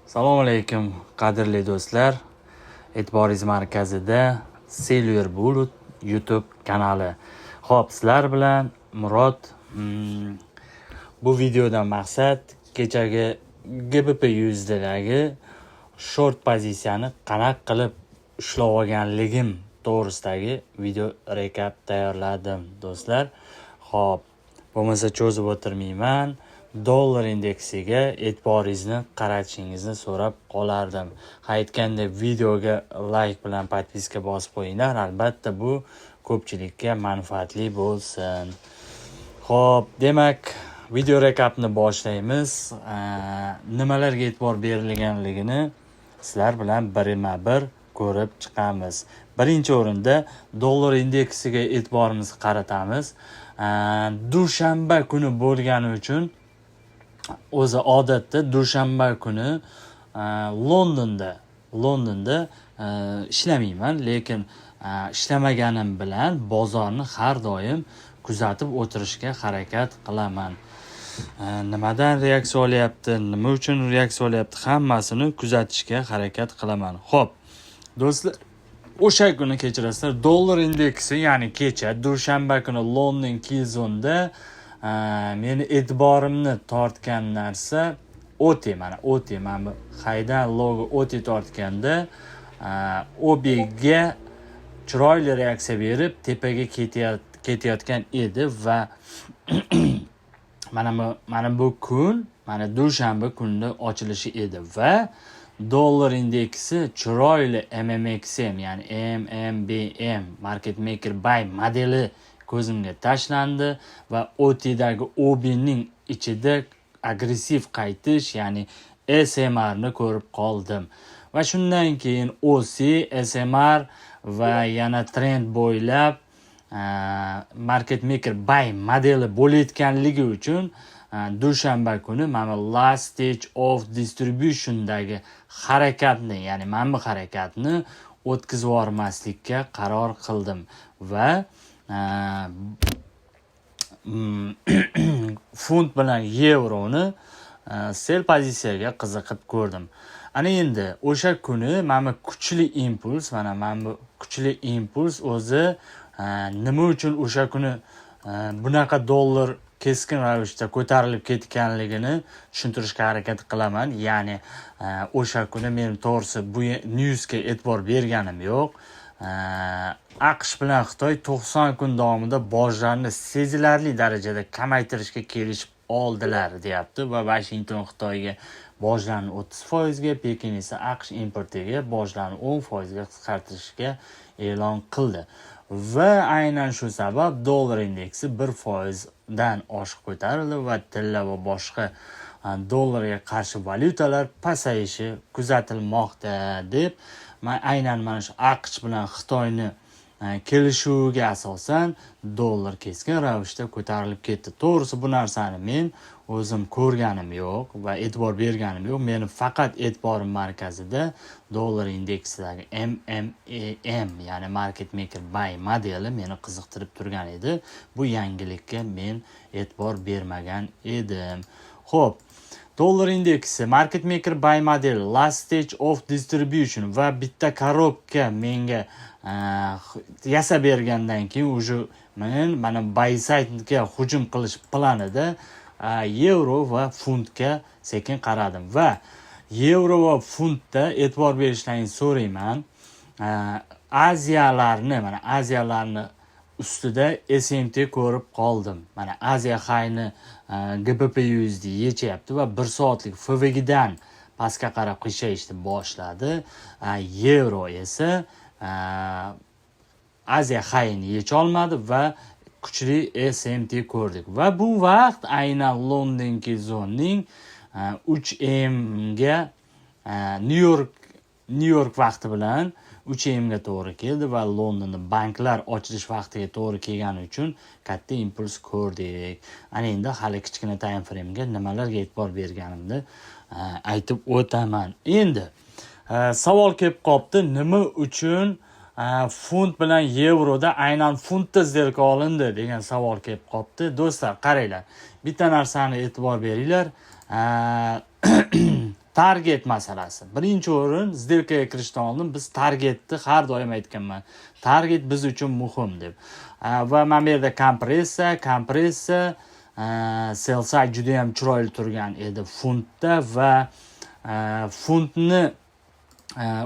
Assalomu alaykum qadrli do'stlar. E'tiboringiz markazida Silver Bullet YouTube kanali. Xo'p, sizlar bilan Murod. Bu videodan maqsad kechagi GBP USDdagi short pozitsiyani qanaqa qilib ushlab olganligim to'g'risidagi video rekap tayyorladim do'stlar. Xo'p, bo'lmasa cho'zib o'tirmayman. Dollar indeksiga e'tiboringizni qaratishingizni so'rab qolardim. Aytgandek, videoga like bilan podpiska bosib qo'yinglar. Albatta bu ko'pchilikka manfaatli bo'lsin. Xo'p, demak, video rekapni boshlaymiz. Nimalarga e'tibor berilganligini sizlar bilan birma-bir ko'rib chiqamiz. Birinchi o'rinda dollar indeksiga e'tiborimizni qaratamiz. Dushanba kuni bo'lgani uchun o'zi odatda dushanba kuni Londonda ishlamayman, lekin ishlamaganim bilan bozorni har doim kuzatib o'tirishga harakat qilaman. Nimadan reaksiya olyapti, nima uchun reaksiya olyapti, hammasini kuzatishga harakat qilaman. Xo'p, do'stlar, o'sha kuni kechirasizlar, dollar indeksi, ya'ni kecha dushanba kuni London Keyzonda meni e'tiborimni tortgan narsa OT, mana haydan logo OT tortganda OBga chiroyli reaksiya berib tepaga ketayotgan edi va mana bu kun, mana dushanba kunida ochilishi edi va dollar indeksi chiroyli MMXM, ya'ni MMBM Market Maker Buy modeli ko'zimga tashlandi va OTdagi OBning ichida agressiv qaytish, ya'ni SMR ni ko'rib qoldim. Va shundan keyin OC, SMR va yana trend bo'ylab Market Maker Buy modeli bo'layotganligi uchun dushanba kuni mana last stage of distributiondagi harakatni, ya'ni mana bu harakatni o'tkazib yubormaslikka qaror qildim va funt bilan yevroni sell pozitsiyaga qiziqib ko'rdim. Ana endi o'sha kuni mana kuchli impuls o'zi nima uchun o'sha kuni bunaqa dollar keskin ravishda ko'tarilib ketganligini tushuntirishga harakat qilaman. Ya'ni o'sha kuni men to'g'risi bu newsga e'tibor berganim yo'q. AQSh bilan Xitoy 90 kun davomida bojlarni sezilarli darajada kamaytirishga kelishib oldilar, deyapti va Washington Xitoyga bojlarni 30% ga, Pekin esa AQSh importiga bojlarni 10% ga qisqartirishga e'lon qildi. Va aynan shu sabab dollar indeksi 1% dan oshiq ko'tarildi va tilla va boshqa dollarga qarshi valyutalar pasayishi kuzatilmoqda deb aynan mana shu AQSh bilan Xitoyni kelishuviga asosan dollar keskin ravishda ko'tarilib ketdi. To'g'risi bu narsani men o'zim ko'rganim yo'q va e'tibor berganim yo'q. Meni faqat e'tiborim markazida dollar indeksidagi MMAM, ya'ni Market Maker Buy modeli meni qiziqtirib turgan edi. Bu yangilikka men e'tibor bermagan edim. Xo'p, dollar indeksi Market Maker Buy model last stage of distribution va bitta korobka menga yasa bergandan keyin уже men mana buy side'ga hujum qilish planida yevro va funtga sekin qaradim va yevro va funtda e'tibor berishlaringizni so'rayman. Aziyalarni ustida SMT ko'rib qoldim. Mana Aziya high'ni GBP USD yechyapti va 1 soatlik FVG'dan pastga qarab qiyshayishni boshladi. Yevro esa Aziya high'ni yecha olmadi va kuchli SMT ko'rdik. Va bu vaqt aynan London Keyzonning 3am ga New York vaqti bilan 3am ga to'g'ri keldi va Londonda banklar ochilish vaqtiga to'g'ri kelgani uchun katta impuls ko'rdik. Ana endi hali kichkina time frame'ga nimalarga e'tibor berganimni aytib o'taman. Endi savol kelib qopti, nima uchun funt bilan yevroda aynan funtda zerka olindi degan savol kelib qopti. Do'stlar, qaranglar. Bitta narsani e'tibor beringlar. target masalasi. Birinchi o'rin сделкаga kirishdan oldin biz targetni har doim aytganman. Target biz uchun muhim deb. Va mana bu yerda kompressiya sell side juda ham chiroyli turgan edi funtda va funtni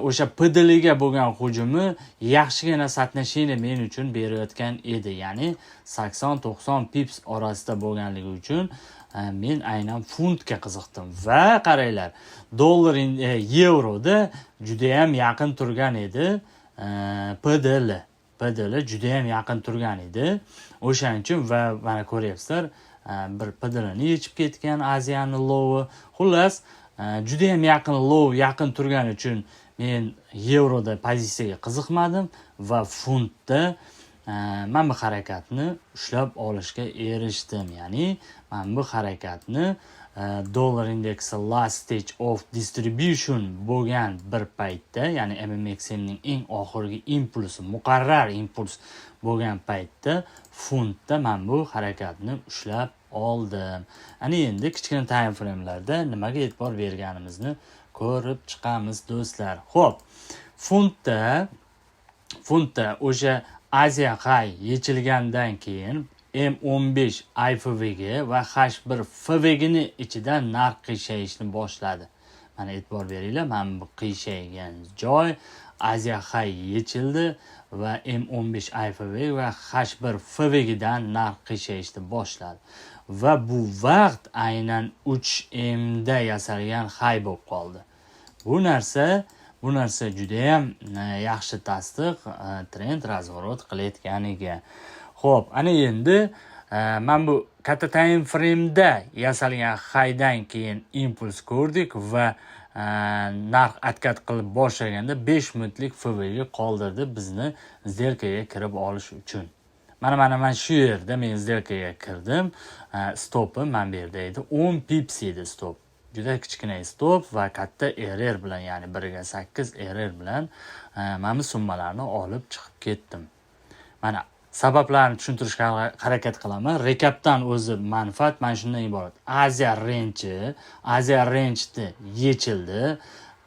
o'sha PDLga bo'lgan hujumi yaxshigina соотношение men uchun berayotgan edi. Ya'ni 80-90 pips orasida bo'lganligi uchun men aynan funtga qiziqdim. Va qaranglar, dollar yevroda juda ham yaqin turgan edi. PDL juda ham yaqin turgan edi. O'shaning uchun va mana ko'ryapsizlar, bir PDLni yechib ketgan Aziyani lowi. Xullas, juda ham yaqin turgani uchun men yevroda pozitsiyaga qiziqmadim va funtda men bu harakatni ushlab olishga erishdim. Ya'ni men bu harakatni dollar indeksi last stage of distribution bo'lgan bir paytda, ya'ni MMXMning eng oxirgi impulsi, muqarrar impuls bo'lgan paytda funtda men bu harakatni ushlab oldim. Ana endi kichkina time framelarda nimaga e'tibor berganimizni ko'rib chiqamiz do'stlar. Xo'p, funtda o'sha Aziya high yechilgandan keyin M15 IFVga va H1 FVgni ichidan narx qiyshayishni boshladi. Mana e'tibor beringlar, mana bu qiyshaygan joy Aziya high yechildi va M15 IFV va H1 FVgidan narx qiyshayishni boshladi. Va bu vaqt aynan 3M da yasalgan high bo'lib qoldi. Bu narsa juda ham yaxshi tasdiq trend razvorot qilayotganiga. Xo'p, ana endi men bu katta time frame'da yasalgan highdan keyin impuls ko'rdik va narx atkat qilib boshlaganda 5 minutlik FVga qoldirdi bizni сделкаga kirib olish uchun. Mana shu yerda men сделкаga kirdim. Stopim mana bu yerda edi. 10 pips edi stop. Juda kichkina stop va katta error bilan, ya'ni 1/8 error bilan mana bu summalarni olib chiqib ketdim. Mana sabablarni tushuntirishga harakat qilaman. Rekapdan o'zi manfaat mana shundan iborat. Aziya range yechildi.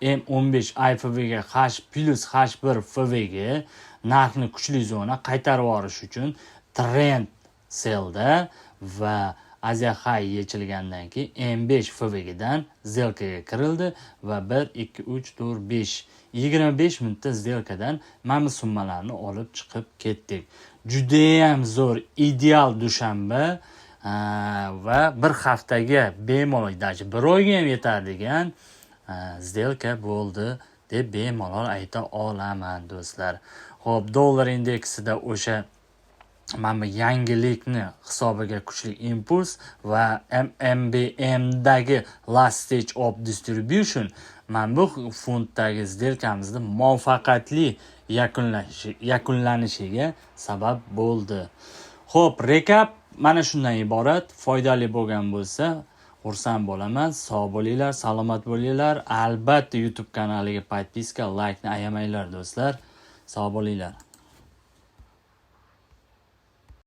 M15 IFVga H+H1 FVga narxni kuchli zona qaytarib yuborish uchun trend sellda va Aziya high yechilgandan keyin M5 FVgidan сделкаga kirildi va 1 2 3 4 5 25 minutda сделкаdan mana bu summalarni olib chiqib ketdik. Juda ham zo'r, ideal dushanba va bir haftaga bemalol, даже bir oyga ham yetadigan сделка bo'ldi deb bemalol ayta olaman do'stlar. Xo'p, dollar indeksida o'sha mana yangilikni hisobiga kuchli impuls va MMBMdagi last stage of distribution mana bu funtdagi сделкamizni muvaffaqiyatli yakunlanishiga sabab bo'ldi. Xo'p, rekap mana shundan iborat. Foydali bo'lgan bo'lsa xursand bo'laman. Sog' bo'linglar, salomat bo'linglar. Albatta YouTube kanaliga podpiska, like ni ayamanglar do'stlar. Sog' bo'linglar.